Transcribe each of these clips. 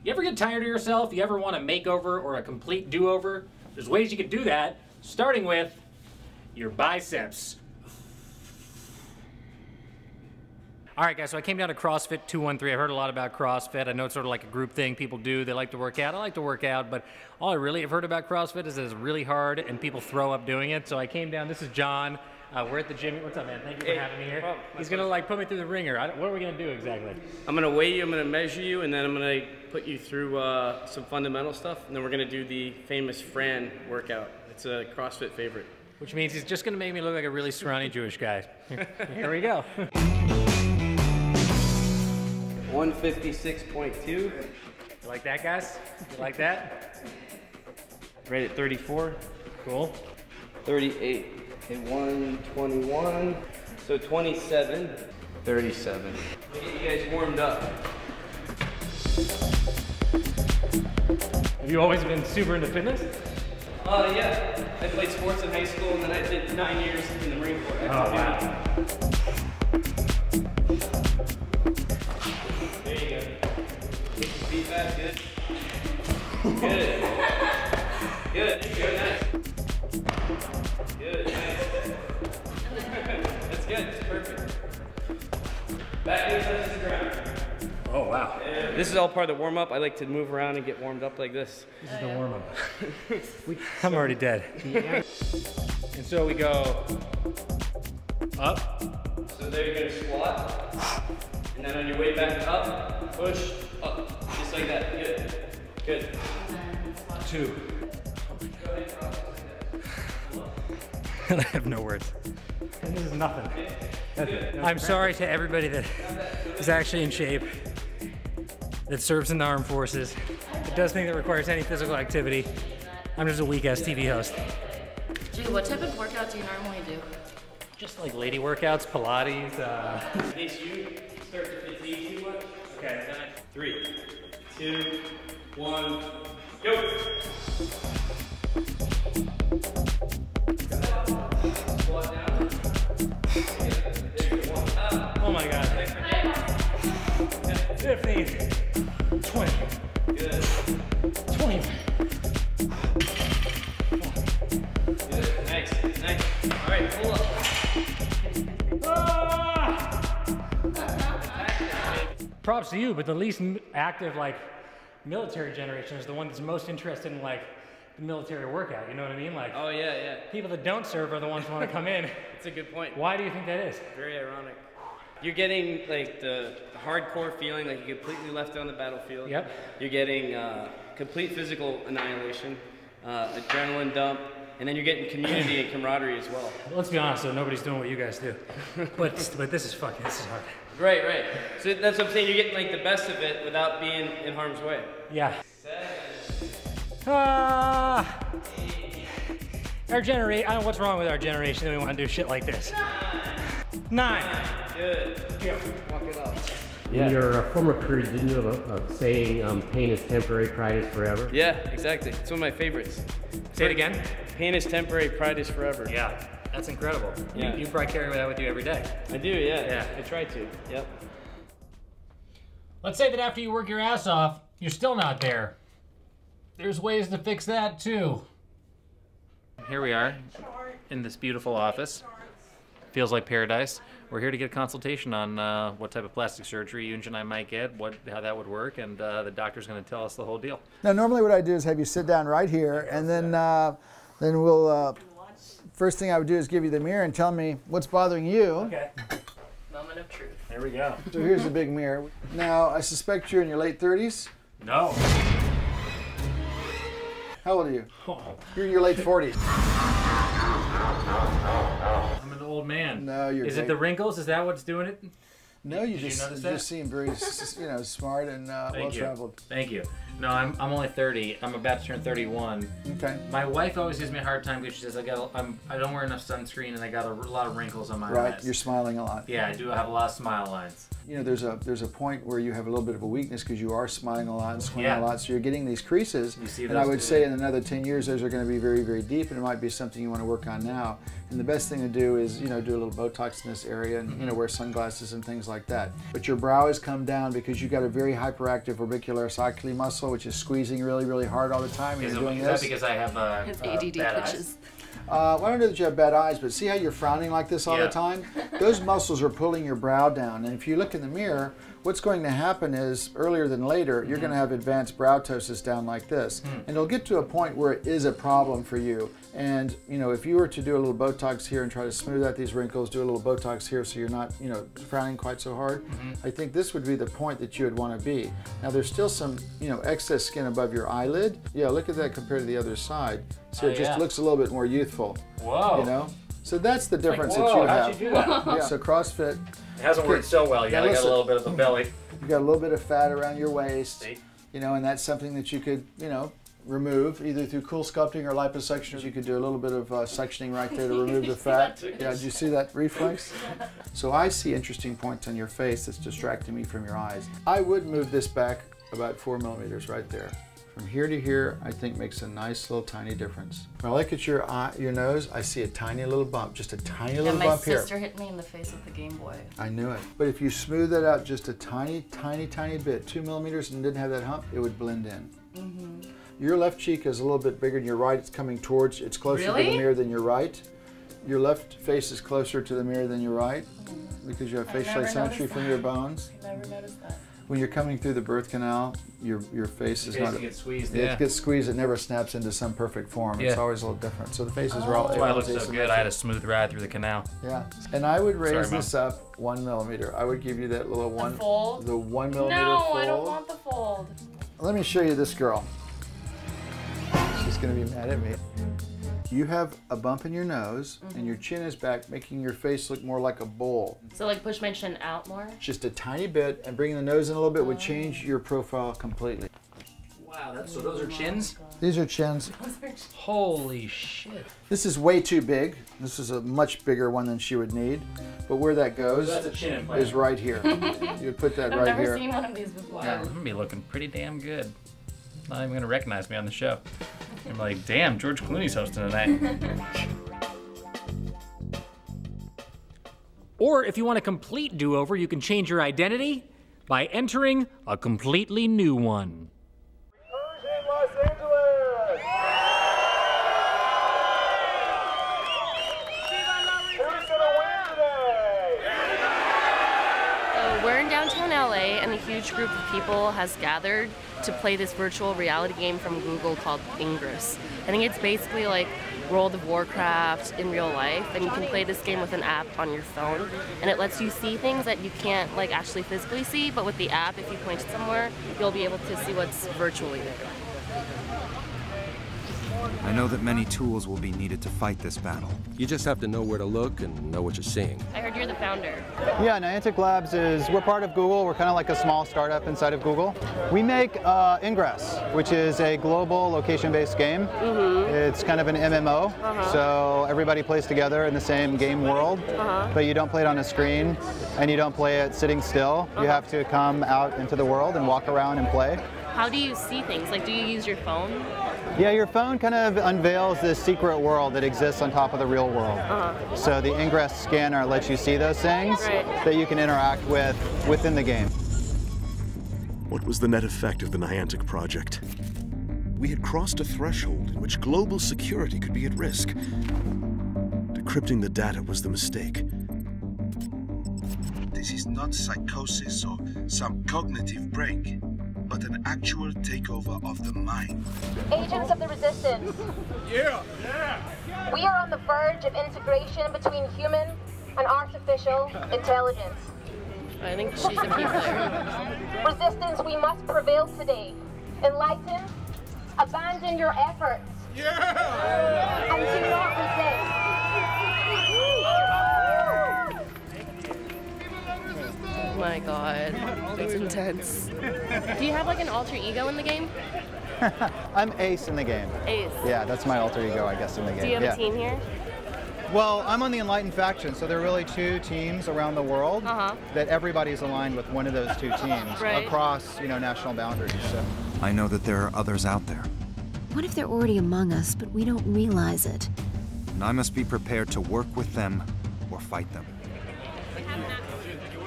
You ever get tired of yourself? You ever want a makeover or a complete do-over? There's ways you can do that, starting with your biceps. All right, guys, so I came down to CrossFit 213. I've heard a lot about CrossFit. I know it's sort of like a group thing people do. They like to work out. I like to work out, but all I really have heard about CrossFit is that it's really hard and people throw up doing it. So I came down. This is John. We're at the gym. What's up, man? Thank you for having me here. He's going to like put me through the ringer. What are we going to do exactly? I'm going to weigh you, I'm going to measure you, and then I'm going to put you through some fundamental stuff, and then we're going to do the famous Fran workout. It's a CrossFit favorite. Which means he's just going to make me look like a really scrawny Jewish guy. Here we go. 156.2. You like that, guys? You like that? Right at 34. Cool. 38. Okay, 121. So 27. 37. We'll get you guys warmed up. Have you always been super into fitness? Yeah. I played sports in high school, and then I did 9 years in the Marine Corps. Oh, wow. There you go. Get your feet back, good. Good. Good, good, nice. Good, nice. That's good, it's perfect. Back knee touches the ground. Oh, wow. This is all part of the warm-up. I like to move around and get warmed up like this. This is the warm-up. I'm already dead. And so we go up. So there you're gonna squat. And then on your way back up, push up. Just like that. Good. Good. 2. I have no words. This is nothing. I'm sorry to everybody that is actually in shape, that serves in the armed forces, that does things that requires any physical activity. I'm just a weak-ass TV host. Dude, what type of workout do you normally do? Just like lady workouts, Pilates. In case you start to fatigue too much. Okay. 3, 2, 1, go. Squat down. Oh my God. 15, 20. Good. 20. Good. Nice. Nice. All right, pull up. Props to you, but the least active, like, military generation is the one that's most interested in, like, the military workout. You know what I mean? Like, Oh, yeah, yeah. people that don't serve are the ones who want to come in. That's a good point. Why do you think that is? Very ironic. You're getting like the hardcore feeling like you're completely left on the battlefield. Yep. You're getting complete physical annihilation, adrenaline dump, and then you're getting community and camaraderie as well. Let's be honest, though, nobody's doing what you guys do. But this is hard. Right, right. So that's what I'm saying. You're getting like the best of it without being in harm's way. Yeah. 7. Our generation, I don't know what's wrong with our generation that we want to do shit like this. 9. Good. Walk it up. In your former career, didn't you have a saying, pain is temporary, pride is forever? Yeah, exactly. It's one of my favorites. Say it again. Pain is temporary, pride is forever. Yeah, that's incredible. Yeah. You probably carry that with you every day. I do, yeah. Yeah. I try to, yep. Let's say that after you work your ass off, you're still not there. There's ways to fix that too. Here we are in this beautiful office. Feels like paradise. We're here to get a consultation on what type of plastic surgery Yunj and I might get, how that would work, and the doctor's going to tell us the whole deal. Now, normally what I do is have you sit down right here, and then we'll. First thing I would do is give you the mirror and tell me what's bothering you. Okay. Moment of truth. There we go. So here's the big mirror. Now, I suspect you're in your late 30s. No. How old are you? Oh. You're in your late 40s. I'm an old man. No, you're. Is it the wrinkles? Is that what's doing it? No, you Did just notice that? seem very, smart and well-traveled. Thank you. No, I'm only 30. I'm about to turn 31. Okay. My wife always gives me a hard time because she says I don't wear enough sunscreen and I got a lot of wrinkles on my eyes. Right. You're smiling a lot. Yeah, I do have a lot of smile lines. You know, there's a point where you have a little bit of a weakness because you are smiling a lot and squinting Yeah. a lot, so you're getting these creases. You see and I those would too. say in another 10 years, those are going to be very, very deep, and it might be something you want to work on now. And the best thing to do is, you know, do a little Botox in this area and, you know, wear sunglasses and things like that. But your brow has come down because you've got a very hyperactive orbicularis oculi muscle, which is squeezing really, really hard all the time when you're doing this. Is that because I have His ADD twitches. Well, I don't know that you have bad eyes, but see how you're frowning like this all the time? Those muscles are pulling your brow down. And if you look in the mirror, what's going to happen is, earlier than later, you're going to have advanced brow ptosis down like this. And it'll get to a point where it is a problem for you. And, you know, if you were to do a little Botox here and try to smooth out these wrinkles, do a little Botox here so you're not, you know, frowning quite so hard, I think this would be the point that you would want to be. Now, there's still some, you know, excess skin above your eyelid. Yeah, look at that compared to the other side. So it just looks a little bit more youthful. Whoa. You know? So that's the difference like, that you have. How'd you do that? Yeah. So CrossFit. It hasn't worked so well yet. I got a little bit of a belly. You got a little bit of fat around your waist. You know, and that's something that you could, you know, remove either through cool sculpting or liposuction. You could do a little bit of sectioning right there to remove the fat. Yeah, did you see that reflex? So I see interesting points on your face that's distracting me from your eyes. I would move this back about 4 millimeters right there. From here to here, I think makes a nice little tiny difference. When I look at your eye, your nose, I see a tiny little bump, just a tiny little bump here. My sister hit me in the face with the Game Boy. I knew it. But if you smooth that out just a tiny, tiny, tiny bit, 2 millimeters, and didn't have that hump, it would blend in. Your left cheek is a little bit bigger than your right. It's coming towards, it's closer to the mirror than your right. Your left face is closer to the mirror than your right because you have facial asymmetry from your bones. I never noticed that. When you're coming through the birth canal, your face is not. It gets squeezed. It gets squeezed. It never snaps into some perfect form. It's always a little different. So the faces are all. That's why it looks so good. I had a smooth ride through the canal. Yeah, and I would raise this up 1 millimeter. I would give you that little one. Fold? The 1 millimeter no, fold. I don't want the fold. Let me show you this girl. She's gonna be mad at me. You have a bump in your nose and your chin is back, making your face look more like a bowl. So like push my chin out more? Just a tiny bit, and bringing the nose in a little bit would change your profile completely. Wow, so those are chins? These are chins. Holy shit. This is way too big. This is a much bigger one than she would need. But where that goes is right here. You would put that right here. I've never seen one of these before. Yeah, I'm gonna be looking pretty damn good. Not even gonna recognize me on the show. I'm like, damn, George Clooney's hosting tonight. Or if you want a complete do-over, you can change your identity by entering a completely new one. Los Angeles! Who's gonna win today? We're in downtown LA, and a huge group of people has gathered to play this virtual reality game from Google called Ingress. I think it's basically like World of Warcraft in real life, and you can play this game with an app on your phone, and it lets you see things that you can't like actually physically see, but with the app, if you point it somewhere, you'll be able to see what's virtually there. I know that many tools will be needed to fight this battle. You just have to know where to look and know what you're seeing. I heard you're the founder. Yeah, Niantic Labs we're part of Google. We're kind of like a small startup inside of Google. We make Ingress, which is a global location-based game. It's kind of an MMO, so everybody plays together in the same game world, but you don't play it on a screen, and you don't play it sitting still. You have to come out into the world and walk around and play. How do you see things? Like, do you use your phone? Yeah, your phone kind of unveils this secret world that exists on top of the real world. So the Ingress scanner lets you see those things that you can interact with within the game. What was the net effect of the Niantic project? We had crossed a threshold in which global security could be at risk. Decrypting the data was the mistake. This is not psychosis or some cognitive break, but an actual takeover of the mind. Agents of the Resistance. Yeah! We are on the verge of integration between human and artificial intelligence. I think she's a key player. Resistance, we must prevail today. Enlighten, abandon your efforts. Yeah! And do not resist. Oh my god, that's intense. Do you have like an alter ego in the game? I'm Ace in the game. Ace? Yeah, that's my alter ego, I guess, in the game. Do you have a team here? Well, I'm on the Enlightened faction, so there are really 2 teams around the world that everybody's aligned with one of those 2 teams across, national boundaries. So. I know that there are others out there. What if they're already among us, but we don't realize it? and I must be prepared to work with them or fight them.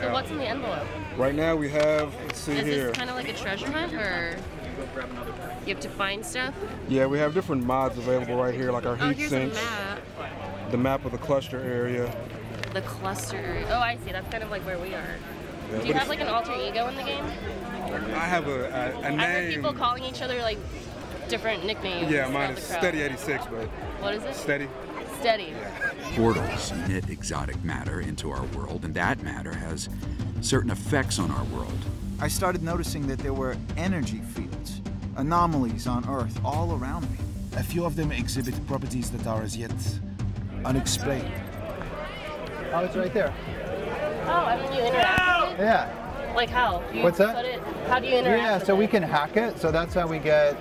So what's in the envelope? Right now we have, let's see Is here. this kind of like a treasure hunt, or you have to find stuff? Yeah, we have different mods available right here, like our heat here's sinks. a map. The map of the cluster area. The cluster area. Oh, I see. That's kind of like where we are. Yeah, Do you have like an alter ego in the game? I have a name. I've heard people calling each other like different nicknames. Yeah, mine is Steady86, but. What is it? Steady. Steady. Portals emit exotic matter into our world, and that matter has certain effects on our world. I started noticing that there were energy fields, anomalies on Earth all around me. A few of them exhibit properties that are as yet unexplained. Oh, it's right there. Oh, I mean, you interact with it? Yeah. Like how? Do you What's that? put it, how do you interact Yeah, with so it? we can hack it. So that's how we get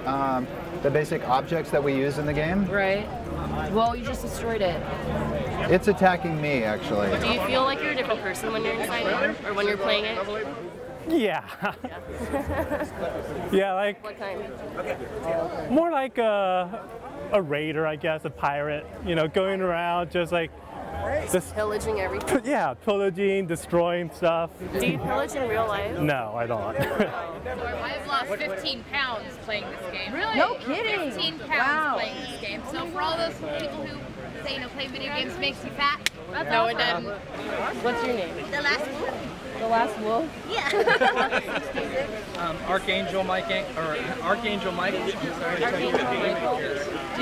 the basic objects that we use in the game. Right. Well, you just destroyed it. It's attacking me, actually. Do you feel like you're a different person when you're inside it, or when you're playing it? Yeah. Yeah, like. What kind? More like a raider, I guess, a pirate. You know, going around just like. Just pillaging everything. Yeah, pillaging, destroying stuff. Do you pillage in real life? No, I don't. I've lost 15 pounds playing this game. Really? No kidding. 15 pounds Wow. playing this game. So for all those people who say, you know, playing video games makes you fat, That's no, awesome. it doesn't. What's your name? The last wolf. The last wolf? Yeah. Archangel Mike. Archangel Michael. Do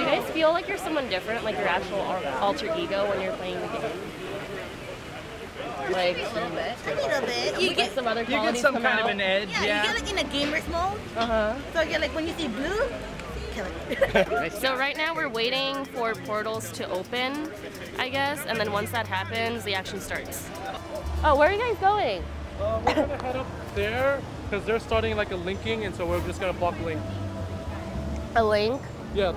you guys feel like you're someone different, like your actual alter ego when you're playing the game? Like a little bit. You get some other You get qualities some come kind out? of an edge, Yeah, you get like in a gamer's mode. So you're like when you see blue, kill it. So right now we're waiting for portals to open, I guess, and then once that happens, the action starts. Oh, where are you guys going? We're gonna head up there because they're starting like a linking, and so we're just gonna block link. A link? Yeah,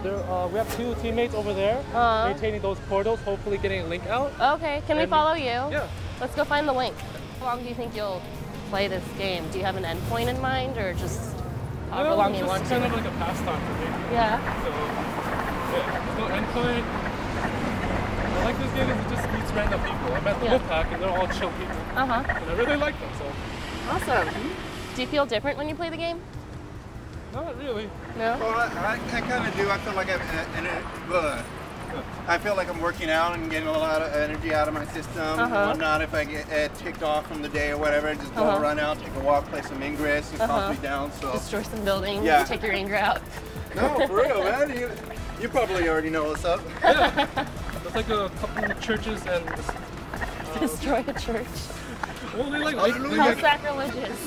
we have two teammates over there maintaining those portals, hopefully getting a link out. Okay, can we follow you? Yeah. Let's go find the link. How long do you think you'll play this game? Do you have an endpoint in mind, or just however long you want to? It's kind of like a pastime for me. Yeah. So, yeah, there's no endpoint. I like this game is it just meets random people. I met the Wolfpack and they're all chill people. And I really like them, so. Awesome. Do you feel different when you play the game? Not really. No? Well, I kind of do. I feel like I feel like I'm working out and getting a lot of energy out of my system and whatnot. If I get ticked off from the day or whatever, just go run out, take a walk, play some Ingress, it calms me down. So destroy some buildings, take your anger out. No, for real, man. You probably already know what's up. Yeah. There's like a couple of churches and destroy a church. Well, they like how sacrilegious.